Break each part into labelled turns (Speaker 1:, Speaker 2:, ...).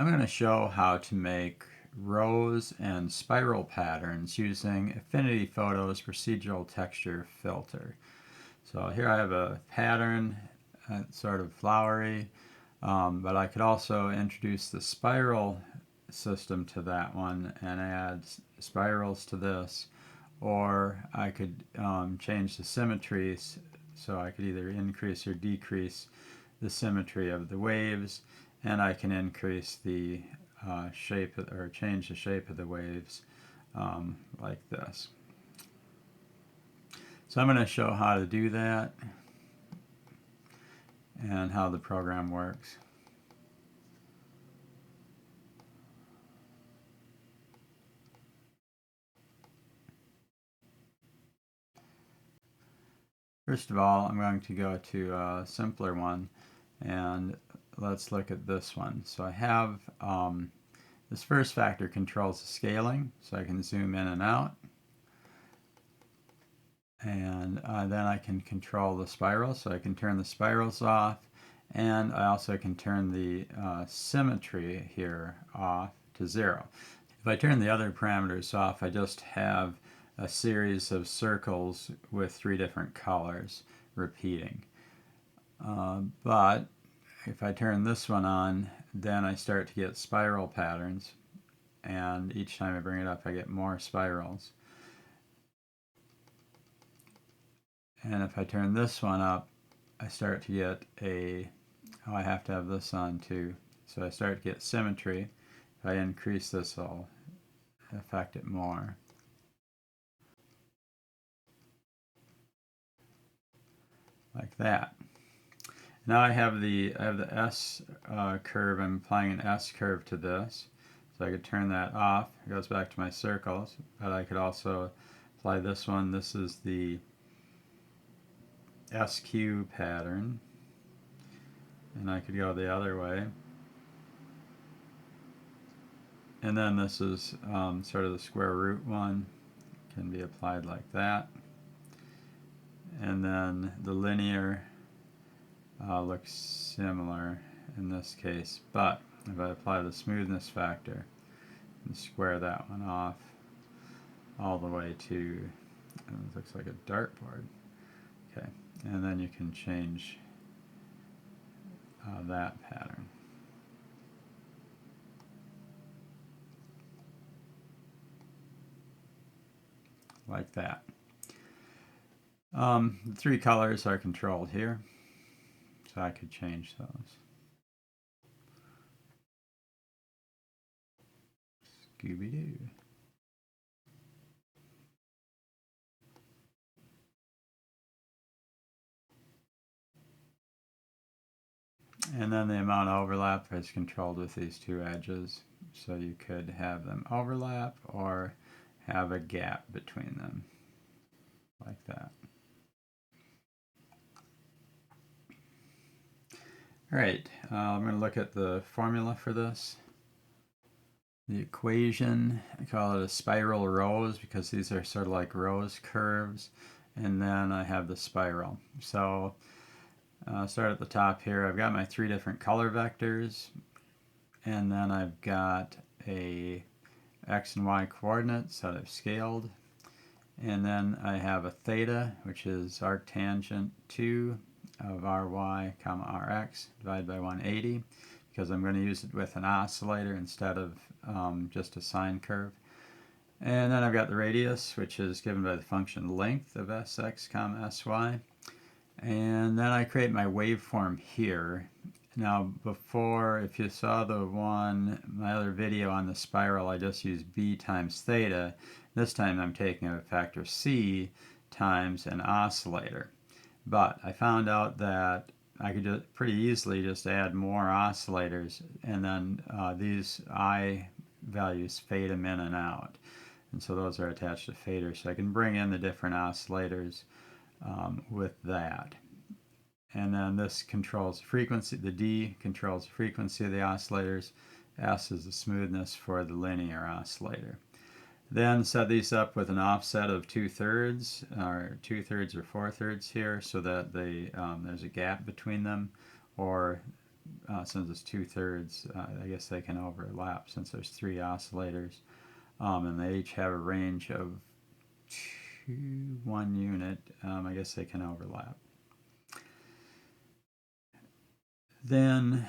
Speaker 1: I'm going to show how to make rows and spiral patterns using Affinity Photo's procedural texture filter. So here I have a pattern, sort of flowery, but I could also introduce the spiral system to that one and add spirals to this, or I could change the symmetries, so I could either increase or decrease the symmetry of the waves, and I can increase the shape or change the shape of the waves like this. So I'm going to show how to do that and how the program works. First of all, I'm going to go to a simpler one, and let's look at this one. So I have this first factor controls the scaling, so I can zoom in and out. And then I can control the spiral, so I can turn the spirals off, and I also can turn the symmetry here off to 0. If I turn the other parameters off, I just have a series of circles with 3 different colors repeating. But if I turn this one on, then I start to get spiral patterns, and each time I bring it up I get more spirals. And if I turn this one up, I start to get I have to have this on too. So I start to get symmetry. If I increase this, I'll affect it more. Like that. Now I have the S curve. I'm applying an S curve to this. So I could turn that off. It goes back to my circles. But I could also apply this one. This is the SQ pattern. And I could go the other way. And then this is sort of the square root one. Can be applied like that. And then the linear looks similar in this case, but if I apply the smoothness factor and square that one off all the way to, it looks like a dartboard. Okay, and then you can change that pattern. Like that. The 3 colors are controlled here, so I could change those. Scooby-Doo. And then the amount of overlap is controlled with these 2 edges, so you could have them overlap or have a gap between them, like that. Alright, I'm going to look at the formula for this. The equation, I call it a spiral rows because these are sort of like rose curves, and then I have the spiral. So start at the top here. I've got my 3 different color vectors, and then I've got a x and y coordinates that I've scaled, and then I have a theta, which is arctangent 2 of ry comma rx divided by 180, because I'm going to use it with an oscillator instead of just a sine curve. And then I've got the radius, which is given by the function length of sx comma sy. And then I create my waveform here. Now before, if you saw my other video on the spiral, I just used b times theta. This time I'm taking a factor c times an oscillator. But I found out that I could just pretty easily just add more oscillators, and then these I values fade them in and out. And so those are attached to faders. So I can bring in the different oscillators with that. And then this controls the frequency. The D controls the frequency of the oscillators. S is the smoothness for the linear oscillator. Then set these up with an offset of 2/3 or 2/3 or 4/3 here, so that there's a gap between them, or since it's 2/3, I guess they can overlap since there's 3 oscillators. And they each have a range of 1 unit. I guess they can overlap. Then,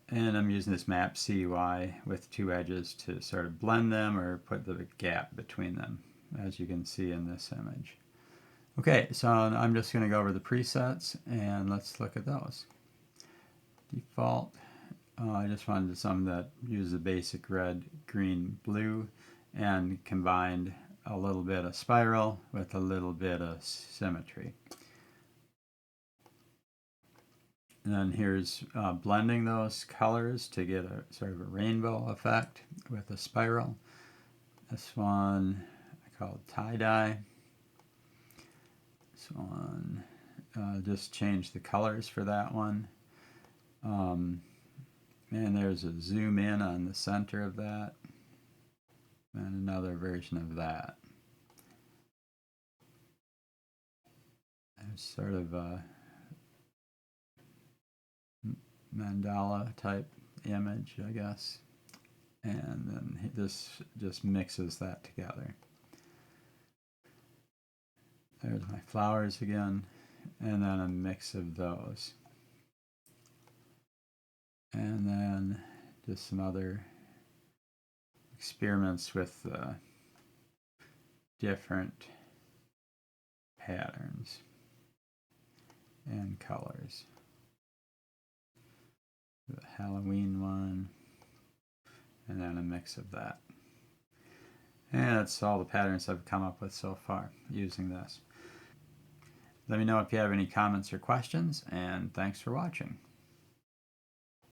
Speaker 1: and I'm using this mapcui with 2 edges to sort of blend them or put the gap between them, as you can see in this image. Okay, so I'm just going to go over the presets and let's look at those. Default, I just wanted some that use the basic red, green, blue, and combined a little bit of spiral with a little bit of symmetry. And then here's blending those colors to get a sort of a rainbow effect with a spiral. This one I call it tie-dye. This one, just change the colors for that one. And there's a zoom in on the center of that. And another version of that. There's sort of a mandala type image, I guess. And then this just mixes that together. There's my flowers again, and then a mix of those. And then just some other experiments with different patterns and colors. The Halloween one, and then a mix of that. And that's all the patterns I've come up with so far using this. Let me know if you have any comments or questions, and thanks for watching.